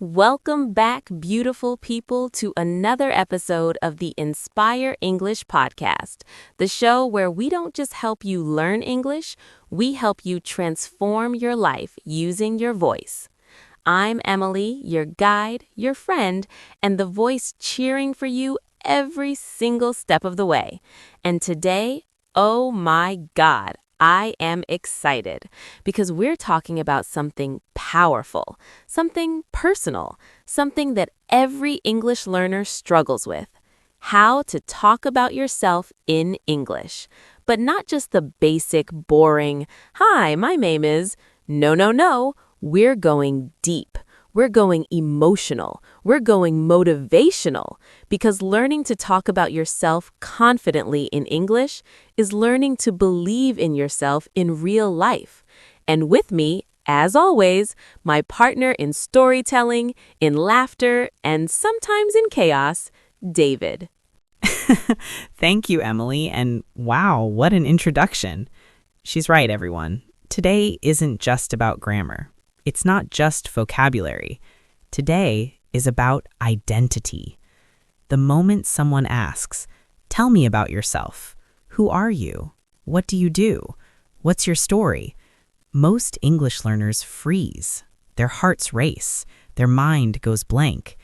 Welcome back, beautiful people, to another episode of the Inspire English podcast, the show where we don't just help you learn English, we help you transform your life using your voice. I'm Emily, your guide, your friend, and the voice cheering for you every single step of the way. And today, oh my God, I am excited because we're talking about something powerful, something personal, something that every English learner struggles with. How to talk about yourself in English. But not just the basic, boring, "Hi, my name is." No. We're going deep. We're going emotional. We're going motivational because learning to talk about yourself confidently in English is learning to believe in yourself in real life. And with me, as always, my partner in storytelling, in laughter, and sometimes in chaos, David. Thank you, Emily, and wow, what an introduction. She's right, everyone. Today isn't just about grammar. It's not just vocabulary. Today is about identity. The moment someone asks, "Tell me about yourself. Who are you? What do you do? What's your story?" Most English learners freeze. Their hearts race. Their mind goes blank.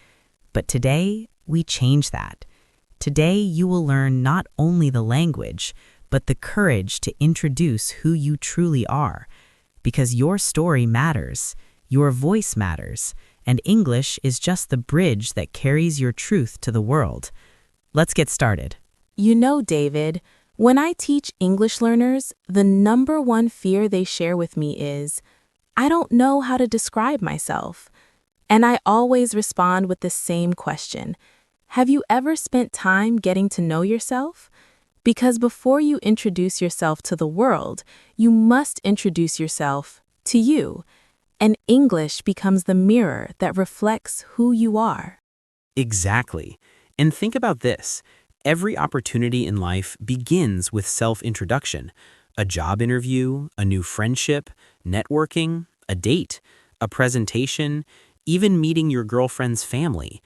But today, we change that. Today, you will learn not only the language, but the courage to introduce who you truly are. Because your story matters, your voice matters, and English is just the bridge that carries your truth to the world. Let's get started. You know, David, when I teach English learners, the number one fear they share with me is, "I don't know how to describe myself." And I always respond with the same question. Have you ever spent time getting to know yourself? Because before you introduce yourself to the world, you must introduce yourself to you. And English becomes the mirror that reflects who you are. Exactly. And think about this. Every opportunity in life begins with self-introduction. A job interview, a new friendship, networking, a date, a presentation, even meeting your girlfriend's family.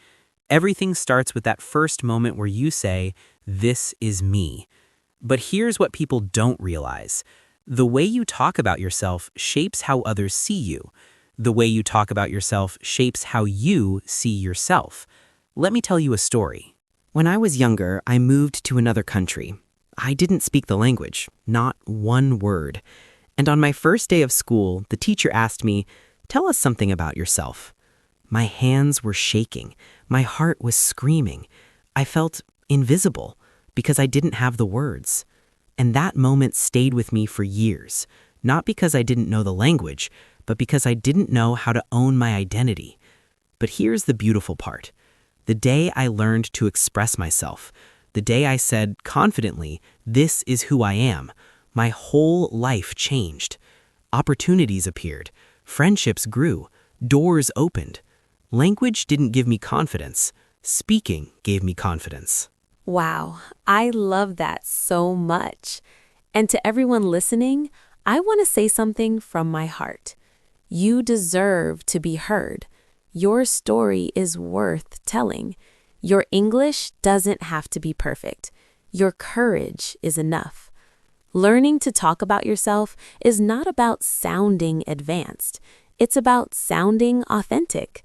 Everything starts with that first moment where you say, "This is me." But here's what people don't realize. The way you talk about yourself shapes how others see you. The way you talk about yourself shapes how you see yourself. Let me tell you a story. When I was younger, I moved to another country. I didn't speak the language, not one word. And on my first day of school, the teacher asked me, "Tell us something about yourself." My hands were shaking. My heart was screaming. I felt invisible because I didn't have the words. And that moment stayed with me for years, not because I didn't know the language, but because I didn't know how to own my identity. But here's the beautiful part. The day I learned to express myself, the day I said confidently, "This is who I am," my whole life changed. Opportunities appeared. Friendships grew. Doors opened. Language didn't give me confidence. Speaking gave me confidence. Wow, I love that so much. And to everyone listening, I want to say something from my heart. You deserve to be heard. Your story is worth telling. Your English doesn't have to be perfect. Your courage is enough. Learning to talk about yourself is not about sounding advanced. It's about sounding authentic.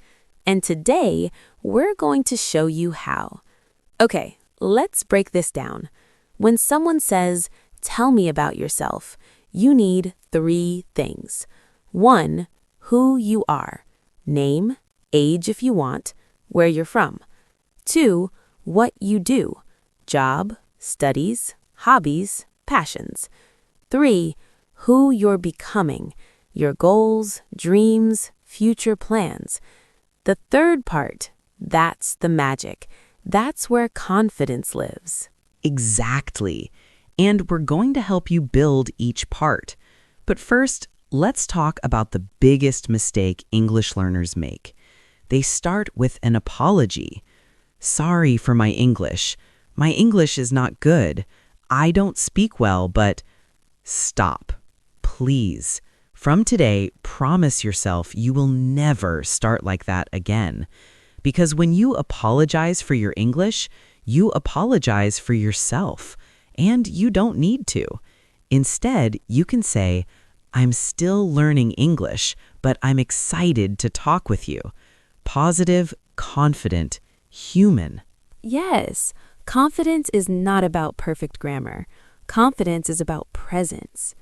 And today, we're going to show you how. Okay, let's break this down. When someone says, "Tell me about yourself," you need 3 things. 1, who you are. Name, age if you want, where you're from. 2, what you do. Job, studies, hobbies, passions. 3, who you're becoming. Your goals, dreams, future plans. The third part, that's the magic. That's where confidence lives. Exactly. And we're going to help you build each part. But first, let's talk about the biggest mistake English learners make. They start with an apology. "Sorry for my English. My English is not good. I don't speak well, but..." Stop. Please. From today, promise yourself you will never start like that again. Because when you apologize for your English, you apologize for yourself, and you don't need to. Instead, you can say, I'm still learning English, but I'm excited to talk with you. Positive, confident, human. Yes, confidence is not about perfect grammar. Confidence is about presence.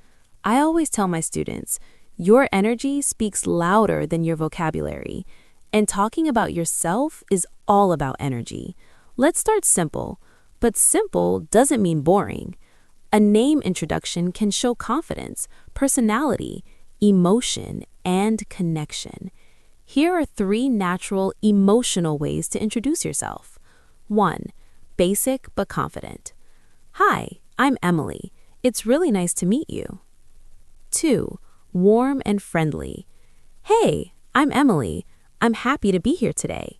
I always tell my students, your energy speaks louder than your vocabulary, and talking about yourself is all about energy. Let's start simple, but simple doesn't mean boring. A name introduction can show confidence, personality, emotion, and connection. Here are 3 natural emotional ways to introduce yourself. 1. Basic but confident. Hi, I'm Emily. It's really nice to meet you. 2. Warm and friendly. Hey, I'm Emily. I'm happy to be here today.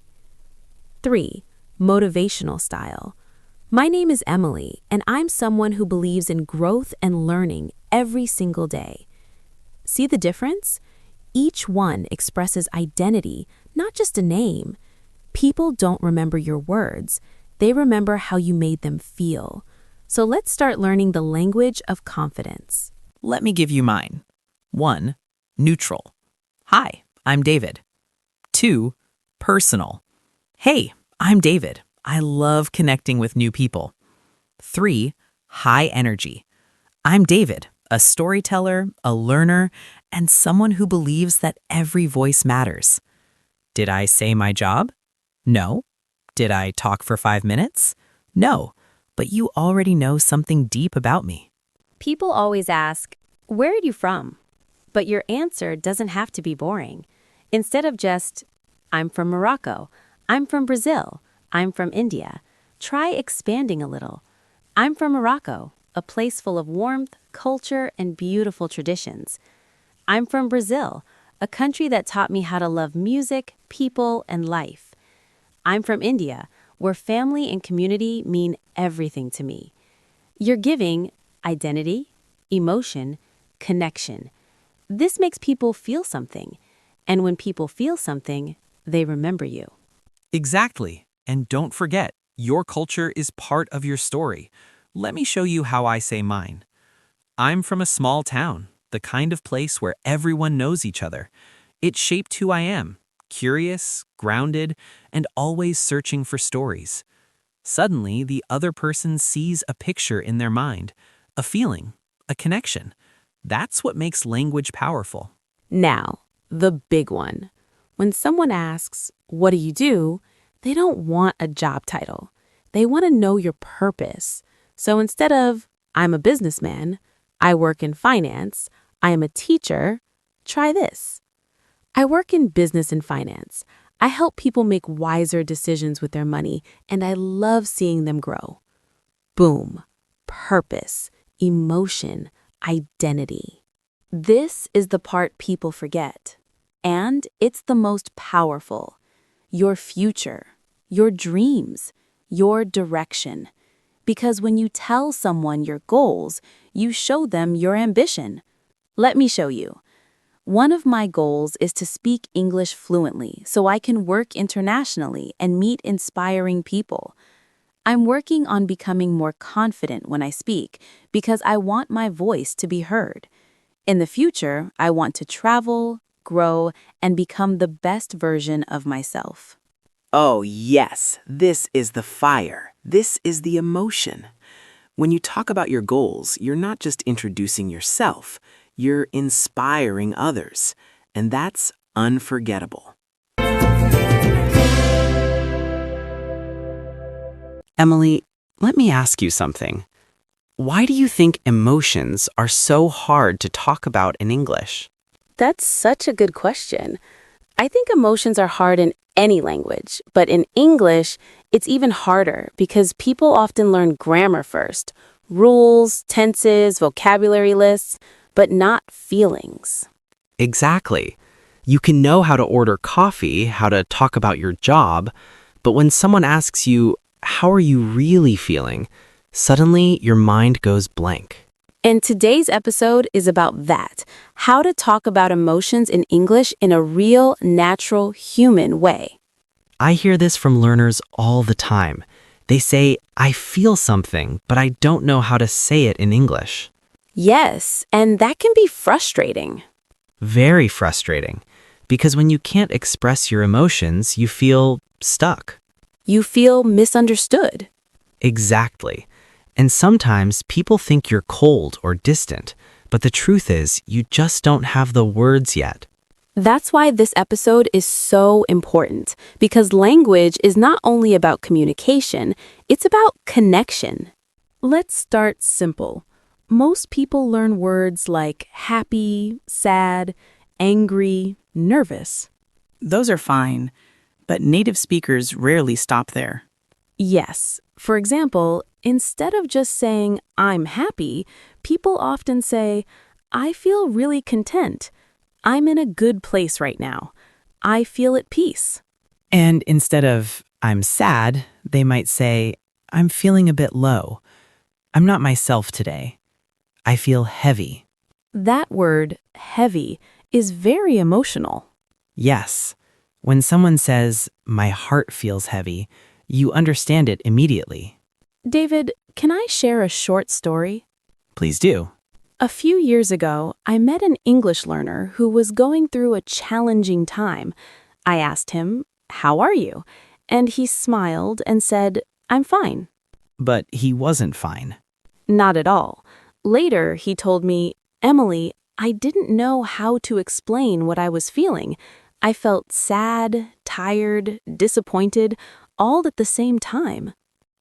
3. Motivational style. My name is Emily, and I'm someone who believes in growth and learning every single day. See the difference? Each one expresses identity, not just a name. People don't remember your words. They remember how you made them feel. So let's start learning the language of confidence. Let me give you mine. 1. Neutral. Hi, I'm David. 2. Personal. Hey, I'm David. I love connecting with new people. 3. High energy. I'm David, a storyteller, a learner, and someone who believes that every voice matters. Did I say my job? No. Did I talk for 5 minutes? No, but you already know something deep about me. People always ask, where are you from? But your answer doesn't have to be boring. Instead of just, I'm from Morocco, I'm from Brazil, I'm from India, try expanding a little. I'm from Morocco, a place full of warmth, culture, and beautiful traditions. I'm from Brazil, a country that taught me how to love music, people, and life. I'm from India, where family and community mean everything to me. You're giving identity, emotion, connection. This makes people feel something. And when people feel something, they remember you. Exactly. And don't forget, your culture is part of your story. Let me show you how I say mine. I'm from a small town, the kind of place where everyone knows each other. It shaped who I am, curious, grounded, and always searching for stories. Suddenly, the other person sees a picture in their mind, a feeling, a connection. That's what makes language powerful. Now, the big one. When someone asks, what do you do? They don't want a job title. They want to know your purpose. So instead of, I'm a businessman, I work in finance, I am a teacher, try this. I work in business and finance. I help people make wiser decisions with their money, and I love seeing them grow. Boom. Purpose, emotion, identity. This is the part people forget. And it's the most powerful. Your future, your dreams, your direction. Because when you tell someone your goals, you show them your ambition. Let me show you. One of my goals is to speak English fluently so I can work internationally and meet inspiring people. I'm working on becoming more confident when I speak because I want my voice to be heard. In the future, I want to travel, grow, and become the best version of myself. Oh, yes, this is the fire. This is the emotion. When you talk about your goals, you're not just introducing yourself, you're inspiring others. And that's unforgettable. Emily, let me ask you something. Why do you think emotions are so hard to talk about in English? That's such a good question. I think emotions are hard in any language, but in English, it's even harder because people often learn grammar first, rules, tenses, vocabulary lists, but not feelings. Exactly. You can know how to order coffee, how to talk about your job, but when someone asks you, how are you really feeling? Suddenly, your mind goes blank. And today's episode is about that, how to talk about emotions in English in a real, natural, human way. I hear this from learners all the time. They say, I feel something, but I don't know how to say it in English. Yes, and that can be frustrating. Very frustrating, because when you can't express your emotions, you feel stuck. You feel misunderstood. Exactly. And sometimes people think you're cold or distant, but the truth is you just don't have the words yet. That's why this episode is so important, because language is not only about communication, it's about connection. Let's start simple. Most people learn words like happy, sad, angry, nervous. Those are fine, but native speakers rarely stop there. Yes. For example, instead of just saying, I'm happy, people often say, I feel really content. I'm in a good place right now. I feel at peace. And instead of, I'm sad, they might say, I'm feeling a bit low. I'm not myself today. I feel heavy. That word, heavy, is very emotional. Yes. When someone says, my heart feels heavy, you understand it immediately. David, can I share a short story? Please do. A few years ago, I met an English learner who was going through a challenging time. I asked him, how are you? And he smiled and said, I'm fine. But he wasn't fine. Not at all. Later, he told me, Emily, I didn't know how to explain what I was feeling. I felt sad, tired, disappointed, all at the same time.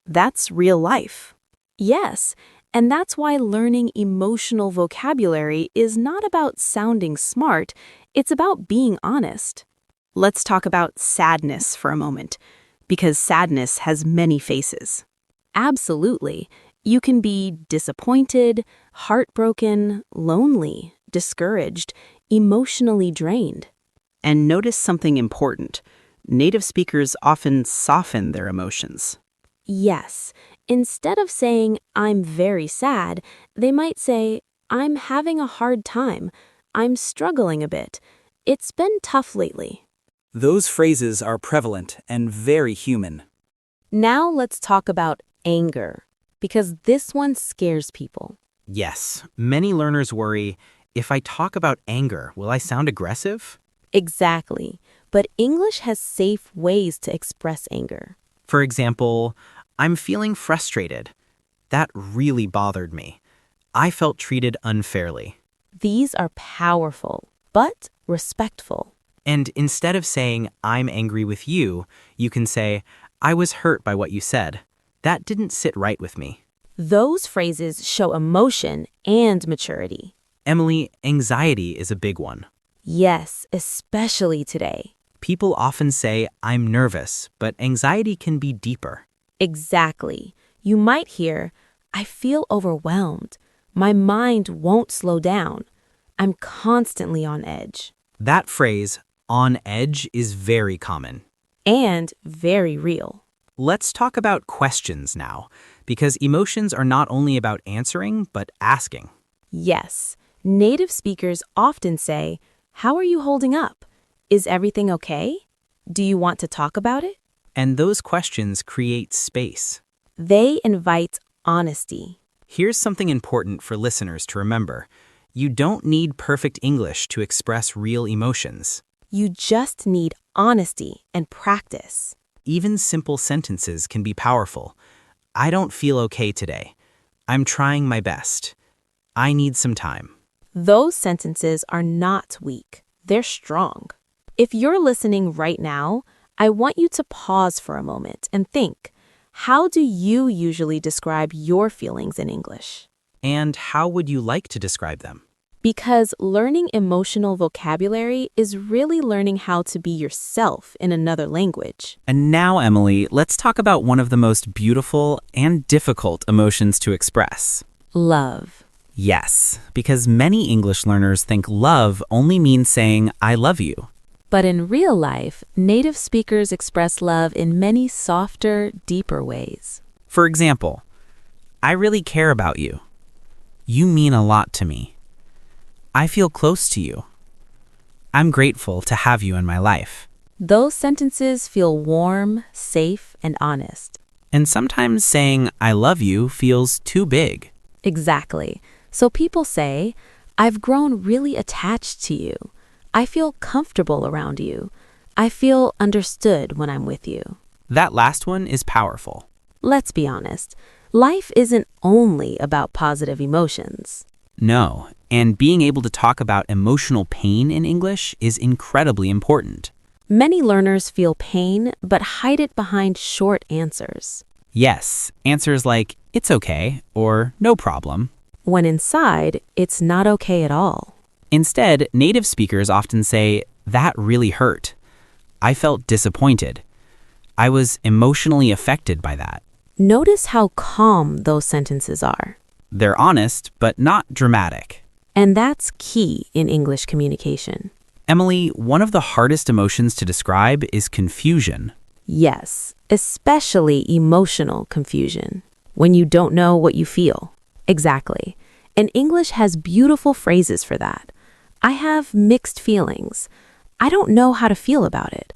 That's real life. Yes, and that's why learning emotional vocabulary is not about sounding smart, it's about being honest. Let's talk about sadness for a moment, because sadness has many faces. Absolutely. You can be disappointed, heartbroken, lonely, discouraged, emotionally drained. And notice something important. Native speakers often soften their emotions. Yes. Instead of saying, I'm very sad, they might say, I'm having a hard time. I'm struggling a bit. It's been tough lately. Those phrases are prevalent and very human. Now let's talk about anger, because this one scares people. Yes, many learners worry, if I talk about anger, will I sound aggressive? Exactly. But English has safe ways to express anger. For example, I'm feeling frustrated. That really bothered me. I felt treated unfairly. These are powerful, but respectful. And instead of saying, I'm angry with you, you can say, I was hurt by what you said. That didn't sit right with me. Those phrases show emotion and maturity. Emily, anxiety is a big one. Yes, especially today. People often say, I'm nervous, but anxiety can be deeper. Exactly. You might hear, I feel overwhelmed. My mind won't slow down. I'm constantly on edge. That phrase, on edge, is very common. And very real. Let's talk about questions now, because emotions are not only about answering, but asking. Yes, native speakers often say, how are you holding up? Is everything okay? Do you want to talk about it? And those questions create space. They invite honesty. Here's something important for listeners to remember. You don't need perfect English to express real emotions. You just need honesty and practice. Even simple sentences can be powerful. I don't feel okay today. I'm trying my best. I need some time. Those sentences are not weak. They're strong. If you're listening right now, I want you to pause for a moment and think, how do you usually describe your feelings in English? And how would you like to describe them? Because learning emotional vocabulary is really learning how to be yourself in another language. And now, Emily, let's talk about one of the most beautiful and difficult emotions to express. Love. Yes, because many English learners think love only means saying, I love you. But in real life, native speakers express love in many softer, deeper ways. For example, I really care about you. You mean a lot to me. I feel close to you. I'm grateful to have you in my life. Those sentences feel warm, safe, and honest. And sometimes saying I love you feels too big. Exactly. So people say, I've grown really attached to you. I feel comfortable around you. I feel understood when I'm with you. That last one is powerful. Let's be honest. Life isn't only about positive emotions. No, and being able to talk about emotional pain in English is incredibly important. Many learners feel pain but hide it behind short answers. Yes, answers like, it's okay, or no problem. When inside, it's not okay at all. Instead, native speakers often say, that really hurt. I felt disappointed. I was emotionally affected by that. Notice how calm those sentences are. They're honest, but not dramatic. And that's key in English communication. Emily, one of the hardest emotions to describe is confusion. Yes, especially emotional confusion, when you don't know what you feel. Exactly. And English has beautiful phrases for that. I have mixed feelings. I don't know how to feel about it.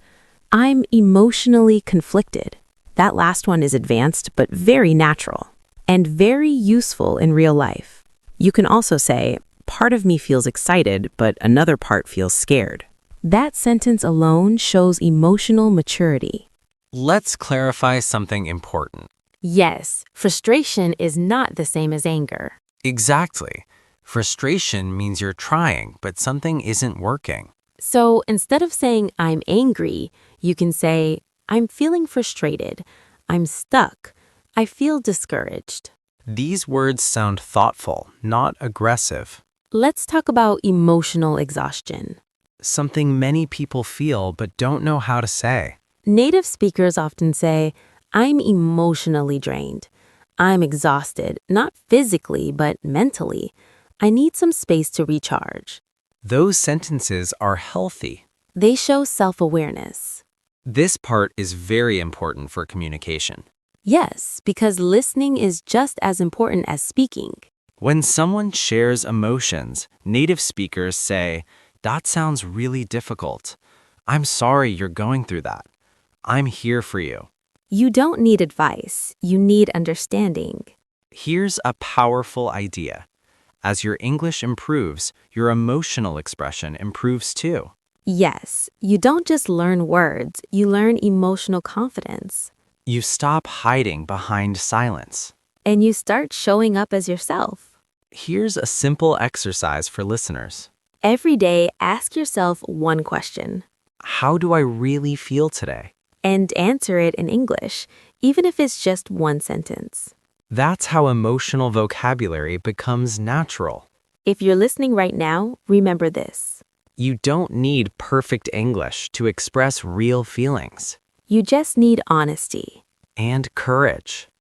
I'm emotionally conflicted. That last one is advanced but very natural and very useful in real life. You can also say, part of me feels excited, but another part feels scared. That sentence alone shows emotional maturity. Let's clarify something important. Yes, frustration is not the same as anger. Exactly. Frustration means you're trying, but something isn't working. So instead of saying I'm angry, you can say I'm feeling frustrated, I'm stuck, I feel discouraged. These words sound thoughtful, not aggressive. Let's talk about emotional exhaustion. Something many people feel but don't know how to say. Native speakers often say, I'm emotionally drained. I'm exhausted, not physically, but mentally. I need some space to recharge. Those sentences are healthy. They show self-awareness. This part is very important for communication. Yes, because listening is just as important as speaking. When someone shares emotions, native speakers say, that sounds really difficult. I'm sorry you're going through that. I'm here for you. You don't need advice, you need understanding. Here's a powerful idea. As your English improves, your emotional expression improves too. Yes, you don't just learn words, you learn emotional confidence. You stop hiding behind silence. And you start showing up as yourself. Here's a simple exercise for listeners. Every day, ask yourself one question. How do I really feel today? And answer it in English, even if it's just one sentence. That's how emotional vocabulary becomes natural. If you're listening right now, remember this. You don't need perfect English to express real feelings. You just need honesty. And courage.